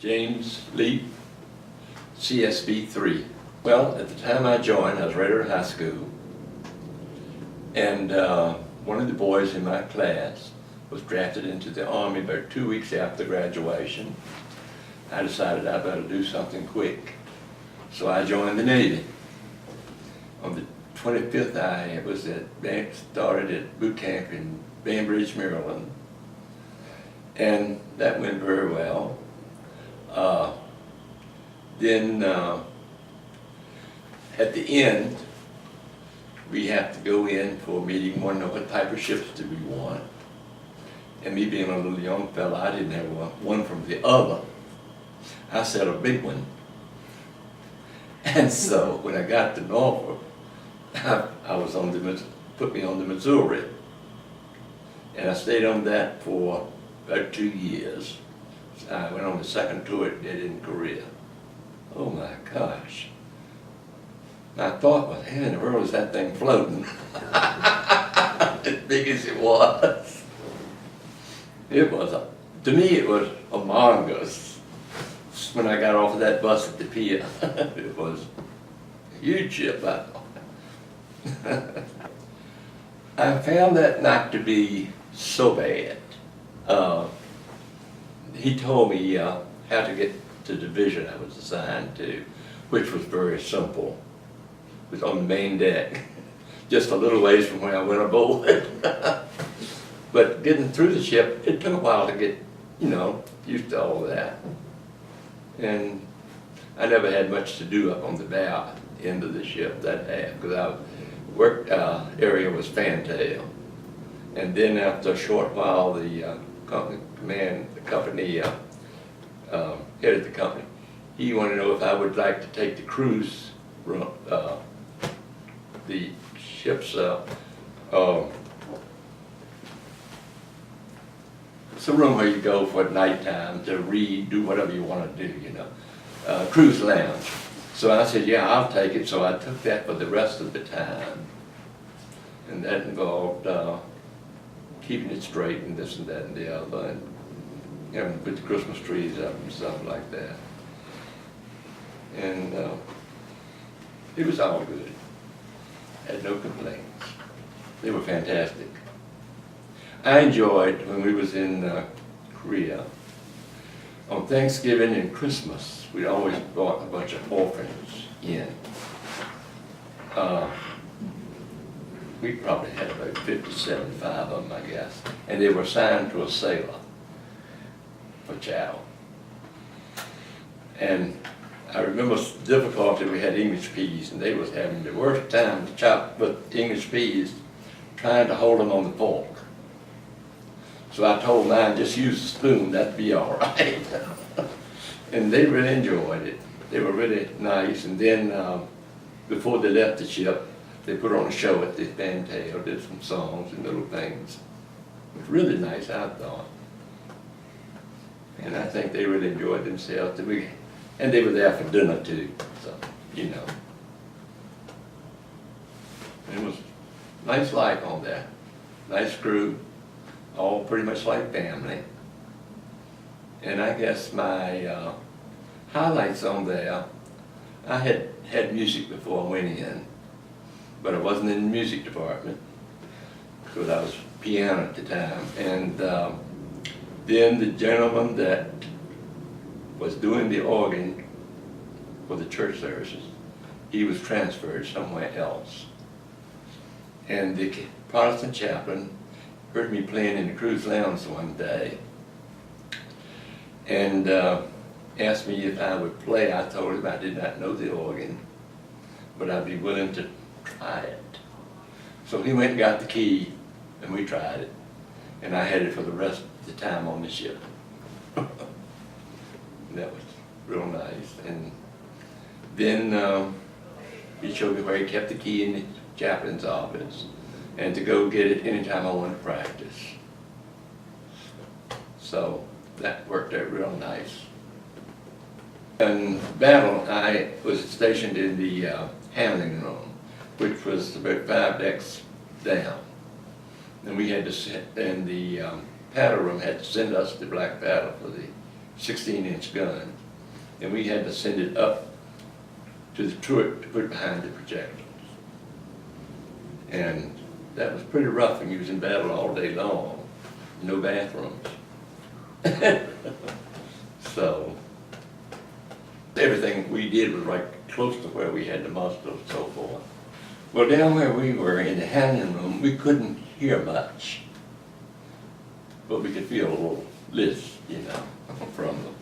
James Leap, CSB 3. Well, at the time I joined, I was right out of high school, and one of the boys in my class was drafted into the Army about 2 weeks after graduation. I decided I better do something quick, so I joined the Navy. On the 25th, I started at boot camp in Bainbridge, Maryland, and that went very well. Then at the end, we have to go in for a meeting, want to know what type of ships do we want. And me being a little young fella, I didn't have one from the other. I said a big one. And so when I got to Norfolk, I was put me on the Missouri. And I stayed on that for about 2 years. I went on the second tour it did in Korea. Oh my gosh. My thought was, how in the world is that thing floating? As big as it was. To me it was humongous. When I got off of that bus at the pier, it was a huge ship. I found that not to be so bad. He told me how to get to the division I was assigned to, which was very simple. It was on the main deck, just a little ways from where I went aboard. But getting through the ship, it took a while to get, used to all that. And I never had much to do up on the bow end of the ship that half, because our work area was fantail. And then after a short while, the head of the company, he wanted to know if I would like to take the cruise room, the ship's, it's a room where you go for nighttime to read, do whatever you want to do, cruise lounge. So I said, yeah, I'll take it. So I took that for the rest of the time. And that involved keeping it straight and this and that and the other, and having to put the Christmas trees up and stuff like that. And it was all good. Had no complaints. They were fantastic. I enjoyed when we was in Korea. On Thanksgiving and Christmas, we always brought a bunch of orphans in. We probably had about 50, 75 of them, I guess. And they were assigned to a sailor for chow. And I remember the difficulty we had English peas, and they was having the worst time to chop with English peas, trying to hold them on the fork. So I told mine, just use a spoon, that'd be all right. And they really enjoyed it. They were really nice. And then before they left the ship, they put on a show at the fantail, did some songs and little things. It was really nice, I thought. And I think they really enjoyed themselves. And they were there for dinner too, so, It was nice life on there. Nice crew, all pretty much like family. And I guess my highlights on there, I had music before I went in, but I wasn't in the music department because I was piano at the time. And then the gentleman that was doing the organ for the church services, he was transferred somewhere else. And the Protestant chaplain heard me playing in the cruise lounge one day and asked me if I would play. I told him I did not know the organ, but I'd be willing to try it. So he went and got the key, and we tried it. And I had it for the rest of the time on the ship. And that was real nice. And then he showed me where he kept the key in the chaplain's office, and to go get it anytime I wanted to practice. So that worked out real nice. In battle, I was stationed in the handling room, which was about 5 decks down. And we had to sit, and the paddle room had to send us to Black Paddle for the 16-inch gun, and we had to send it up to the turret to put behind the projectiles. And that was pretty rough when you was in battle all day long, no bathrooms. So, everything we did was right close to where we had the muster and so forth. Well, down where we were in the handling room, we couldn't hear much, but we could feel a little list, you know, from them.